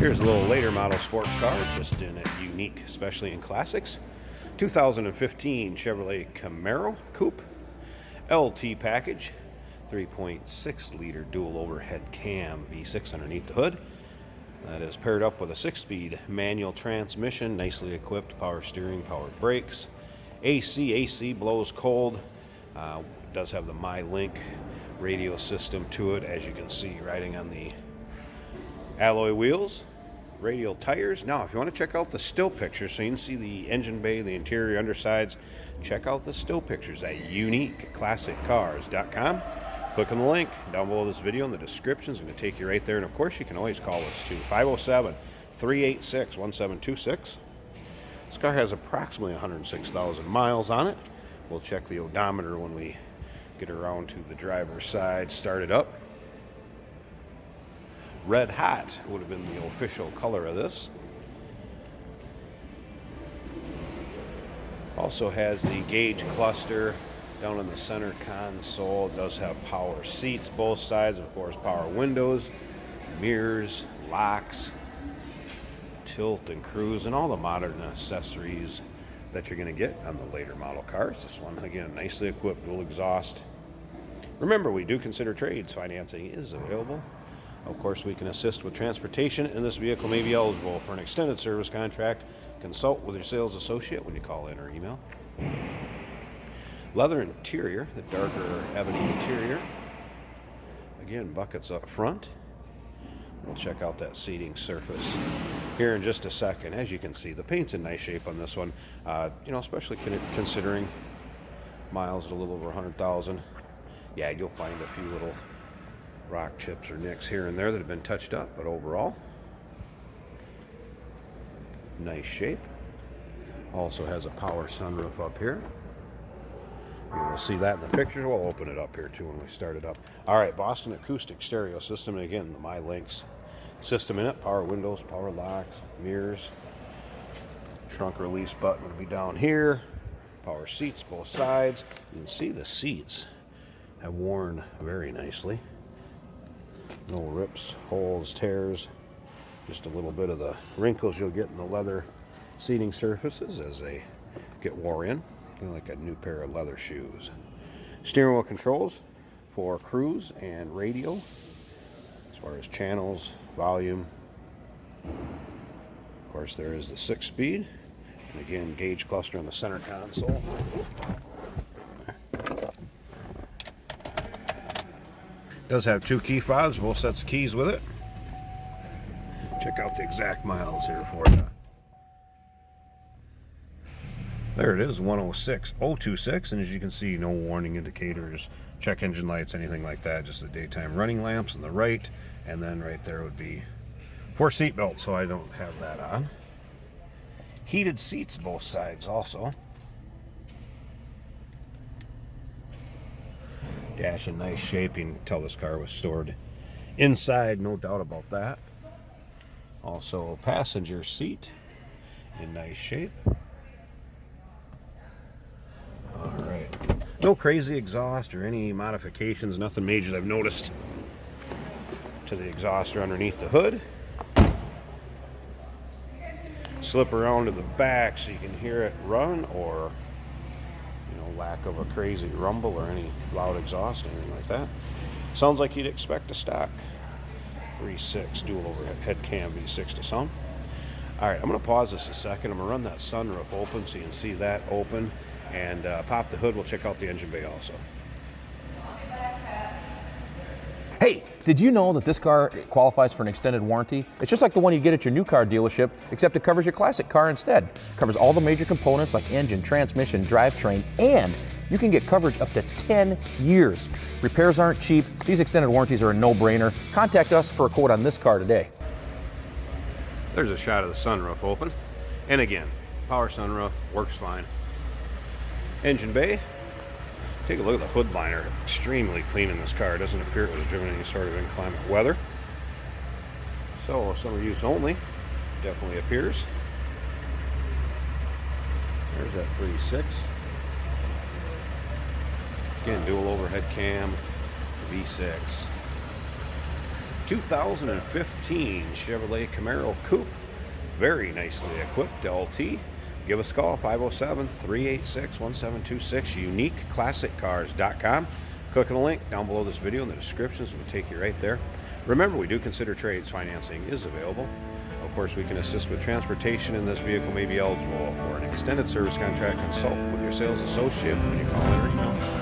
Here's a little later model sports car, just in a unique, especially in classics. 2015 Chevrolet Camaro Coupe LT package, 3.6 liter dual overhead cam V6 underneath the hood. That is paired up with a 6-speed manual transmission, nicely equipped, power steering, power brakes. AC blows cold. Does have the MyLink radio system to it, as you can see, riding on the alloy wheels, radial tires. Now, if you want to check out the still pictures so you can see the engine bay, the interior undersides, check out the still pictures at uniqueclassiccars.com. Click on the link down below this video in the description. It's going to take you right there. And of course, you can always call us too, 507-386-1726. This car has approximately 106,000 miles on it. We'll check the odometer when we get around to the driver's side, start it up. Red hot would have been the official color of this. Also has the gauge cluster down in the center console. It does have power seats, both sides, of course, power windows, mirrors, locks, tilt and cruise, and all the modern accessories that you're going to get on the later model cars. This one, again, nicely equipped, dual exhaust. Remember, we do consider trades. Financing is available. Of course, we can assist with transportation, and this vehicle may be eligible for an extended service contract. Consult with your sales associate when you call in or email. Leather interior, the darker ebony interior. Again, buckets up front. We'll check out that seating surface here in just a second. As you can see, the paint's in nice shape on this one. Especially considering miles at a little over 100,000. Yeah, you'll find a few little rock chips or nicks here and there that have been touched up, but overall, nice shape. Also has a power sunroof up here. You will see that in the pictures. We'll open it up here too when we start it up. All right, Boston acoustic stereo system, and again, the MyLinks system in it. Power windows, power locks, mirrors. Trunk release button will be down here. Power seats, both sides. You can see the seats have worn very nicely. No rips, holes, tears. Just a little bit of the wrinkles you'll get in the leather seating surfaces as they get wore in. Kind of like a new pair of leather shoes. Steering wheel controls for cruise and radio, as far as channels, volume. Of course, there is the 6-speed. And again, gauge cluster on the center console. Does have 2 key fobs, both sets of keys with it. Check out the exact miles here for you. There it is, 106,026, and as you can see, no warning indicators, check engine lights, anything like that, just the daytime running lamps on the right, and then right there would be 4 seat belts, so I don't have that on. Heated seats both sides also. Dash in nice shape. You can tell this car was stored inside, no doubt about that. Also, passenger seat in nice shape. All right. No crazy exhaust or any modifications, nothing major that I've noticed to the exhaust or underneath the hood. Slip around to the back so you can hear it run, or lack of a crazy rumble or any loud exhaust, anything like that. Sounds like you'd expect a stock 3.6 dual overhead cam V6 to sound. All right, I'm going to pause this a second. I'm going to run that sunroof open so you can see that open, and pop the hood. We'll check out the engine bay also. Hey, did you know that this car qualifies for an extended warranty? It's just like the one you get at your new car dealership, except it covers your classic car instead. It covers all the major components like engine, transmission, drivetrain, and you can get coverage up to 10 years. Repairs aren't cheap. These extended warranties are a no-brainer. Contact us for a quote on this car today. There's a shot of the sunroof open. And again, power sunroof, works fine. Engine bay. Take a look at the hood liner. Extremely clean in this car. It doesn't appear it was driven in any sort of inclement weather. So, summer use only. Definitely appears. There's that 3.6. Again, dual overhead cam, V6. 2015 Chevrolet Camaro Coupe. Very nicely equipped LT. Give us a call, 507-386-1726, uniqueclassiccars.com. Click on the link down below this video in the descriptions. It will take you right there. Remember, we do consider trades. Financing is available. Of course, we can assist with transportation, and this vehicle may be eligible for an extended service contract. Consult with your sales associate when you call in or email.